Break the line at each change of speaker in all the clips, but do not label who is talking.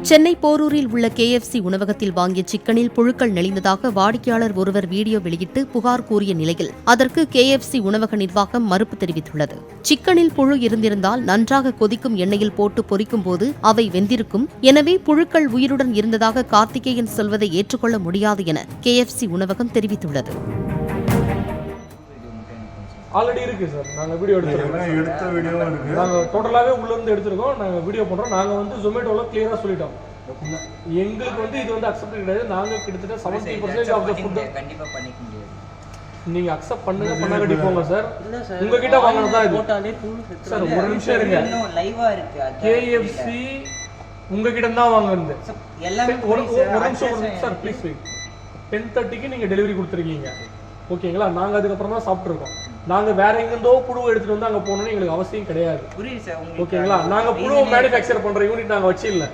சென்னை போரூரில் உள்ள KFC உணவகத்தில் வாங்கிய சிக்கனில் புழுக்கள் நெளிந்ததாக வாடிக்கையாளர் ஒருவர் வீடியோ வெளியிட்டு புகார் கூறிய நிலையில் அதற்கு KFC உணவக நிர்வாகம் மறுப்பு தெரிவித்துள்ளது. சிக்கனில் புழு இருந்திருந்தால் நன்றாக கொதிக்கும் எண்ணெயில் போட்டு பொரிக்கும் போது அவை வெந்திருக்கும். எனவே புழுக்கள் உயிருடன் இருந்ததாக கார்த்திகேயன் சொல்வதை ஏற்றுக்கொள்ள முடியாது என KFC உணவகம் தெரிவித்துள்ளது.
ஆல்ரெடி இருக்கு சார். நாங்க வீடியோ எடுத்த வீடியோ இருக்கு. நாங்க டோட்டலாவே உள்ள இருந்து எடுத்துறோம். நாங்க வீடியோ பண்றோம். நாங்க வந்து Zomatoல கிளியரா சொல்லிட்டோம். எங்களுக்கு வந்து இது வந்து அக்செப்ட் கிடையாது. நாங்க கிட்டத்தட்ட 70% ஆஃப் தி ஃபுட்
கண்டிப்பா பண்ணிக்க முடியாது.
நீங்க அக்செப்ட் பண்ணுங்க பண்ணாட்டி போங்க சார். உங்க கிட்ட வாங்குனது தான் இது. சார் ஒரு நிமிஷம் இருங்க.
இன்னும் லைவா இருக்கு.
KFC உங்க கிட்ட தான் வாங்குனது.
எல்லாமே
ஒரு நிமிஷம் சார் ப்ளீஸ் வெயிட். 10:30க்கு நீங்க டெலிவரி கொடுத்துருக்கீங்க. ஓகேங்களா? நாங்க அதுக்கு அப்புறம் தான் சாப்பிட்டு இருக்கோம். நாங்க வேற எங்கேருந்தோ புழு எடுத்துட்டு வந்து அங்க போகணும்னு எங்களுக்கு அவசியம் கிடையாது.
புரியுது சார் உங்களுக்கு.
ஓகேங்களா? நாங்க புழு மேனுஃபேக்சர் பண்ற யூனிட் நாங்க வச்சு இல்ல.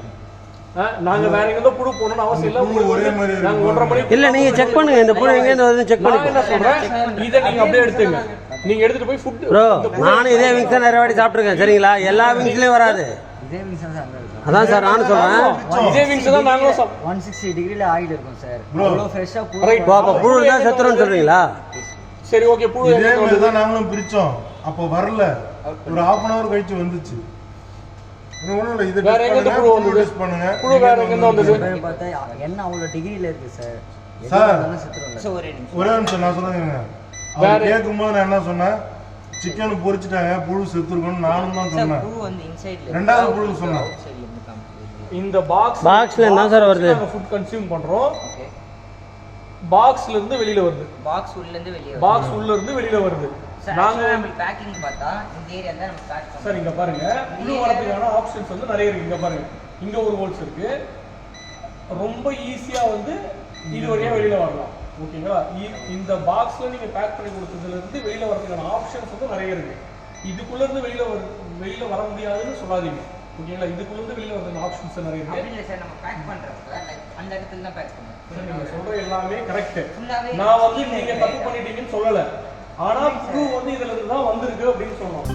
நாங்க வேற எங்கேருந்தோ புழு போகணும்னு அவசியம் இல்ல. ஒரே மாதிரி நாங்க 1:30 மணிக்கு
இல்ல நீங்க செக் பண்ணுங்க. இந்த புழு எங்க இருந்து வருது செக் பண்ணுங்க.
நான் என்ன சொல்றேன், இத நீங்க அப்படியே எடுத்துங்க. நீங்க எடுத்துட்டு போய் ஃபுட்
ப்ரோ நானும் இதே விங்ஸ் நிறைய வாட்டி சாப்பிட்டுருக்கேன். சரிங்களா? எல்லா விங்ஸ்லயும் வராது.
இதே விங்ஸ் தான் அங்க இருக்கு.
அதான் சார் நானும் சொல்றேன்.
இதே விங்ஸ் தான் நாங்களும்
160 டிகிரில ஆயில் இருக்கும் சார். அவ்வளவு ஃப்ரெஷ்ஷா புழு.
ரைட்.
அப்ப புழு தான் செத்துறோம்னு சொல்றீங்களா?
சரி ஓகே. புழு
இதே மாதிரி தான் நாங்களும் பிரிச்சோம். அப்போ வரல. ஒரு 1/2 hour கழிச்சு வந்துச்சு. ஒண்ணும் இல்ல. இது
வேற எங்க புழு வந்து டெஸ்ட் பண்ணுங்க. புழு வேற எங்க வந்தது?
பார்த்தா என்ன அவ்வளவு டிகிரில இருக்கு சார்.
சார்
சார்
ஒரே நிமிஷம் நான் சொல்றேங்க. அவர் கேட்கும்போது நான் என்ன சொன்னேன், சிக்கன் பொரிச்சிட்டாங்க புழு செத்துருக்கும்னு நானும் தான் சொன்னேன்.
புழு வந்து இன்சைட்ல
ரெண்டாவது புழு சொன்னேன்.
இந்த பாக்ஸ்ல
என்ன சார் வருது?
நாங்க ஃபுட் கன்சியூம் பண்றோம். ஓகே. பாக்ஸ்ல இருந்து வெளியில வருது.
பாக்ஸ் உள்ள இருந்து வெளிய வருது.
பாக்ஸ் உள்ள இருந்து வெளியில வருது.
நாங்க பேக்கிங் பார்த்தா இந்த ஏரியா தான் நம்ம பேக் பண்றோம்.
சார் இங்க பாருங்க. புழு வரதுக்கான ஆப்ஷன்ஸ் வந்து நிறைய இருக்கு. இங்க பாருங்க. இங்க ஒரு ஹோல்ஸ் இருக்கு. ரொம்ப ஈஸியா வந்து இது வழியா வெளியில வரலாம். ஓகேங்களா? இந்த பாக்ஸ்ல நீங்க பேக் பண்ணி கொடுத்ததுல இருந்து வெளியில வரதுக்கான ஆப்ஷன்ஸ் வந்து நிறைய இருக்கு. இதுக்குள்ள இருந்து வெளியில வர முடியாதுன்னு சொல்லாதீங்க. ஓகேங்களா? இதுக்குள்ள இருந்து வெளியில வரதுக்கான ஆப்ஷன்ஸ் நிறைய இருக்கு.
அப்படி இல்ல சார், நம்ம பேக் பண்றப்ப அந்த இடத்துல தான் பேக் பண்ணுவோம்.
நீங்க சொல்ற எல்லாமே கரெக்ட். நான் வந்து நீங்க தப்பு பண்ணிட்டீங்கன்னு சொல்லல. ஆனா புழு வந்து இதுல இருந்து தான் வந்திருக்கு அப்படின்னு சொல்றோம்.